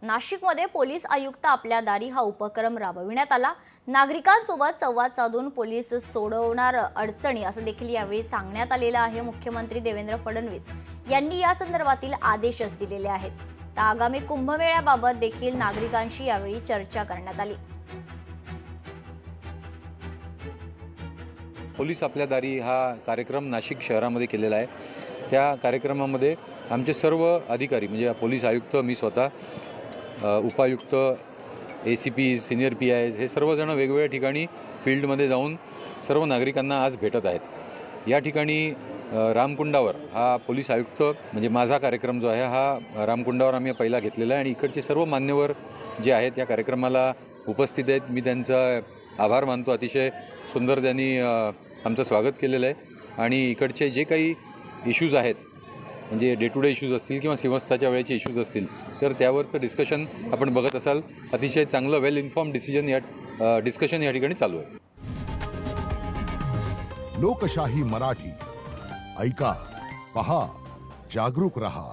नाशिकमध्ये पोलीस आयुक्त आपल्या दारी हा उपक्रम राबविण्यात आला। नागरिकांसोबत संवाद साधून पोलीस सोडवणार अडचणी असं देखील यावेळी सांगण्यात आलेलं आहे। मुख्यमंत्री देवेंद्र फडणवीस यांनी या संदर्भातील आदेशच दिलेले आहेत। तर आगामी कुंभमेळ्याबाबत देखील नागरिकांशी यावेळी चर्चा करण्यात आली। पोलीस आपल्या दारी हा कार्यक्रम नाशिक शहरामध्ये केलेला आहे। त्या कार्यक्रमामध्ये आमचे सर्व अधिकारी म्हणजे पोलीस आयुक्त, मी स्वतः, उपायुक्त, ACP, सिनियर PIs हे सर्वजण वेगवेगळ्या ठिकाणी फील्डमध्ये जाऊन सर्व नागरिकांना आज भेटत आहेत। या ठिकाणी रामकुंडावर हा पोलीस आयुक्त म्हणजे माझा कार्यक्रम जो आहे हा रामकुंडावर आम्ही पहिला घेतलेला आहे आणि इकडचे सर्व मान्यवर जे आहेत या कार्यक्रमाला उपस्थित आहेत। मी त्यांचा आभार मानतो। अतिशय सुंदर त्यांनी आमचं स्वागत केलेलं आहे आणि इकडचे जे काही इश्यूज आहेत म्हणजे डे टू डे इश्यूज असतील किंवा सिंहस्थाच्या वेळेचे इश्यूज असतील तर त्यावरचं डिस्कशन आपण बघत असाल। अतिशय चांगलं वेल इन्फॉर्म्ड डिस्कशन या ठिकाणी चालू आहे। लोकशाही मराठी ऐका, पहा, जागरूक रहा।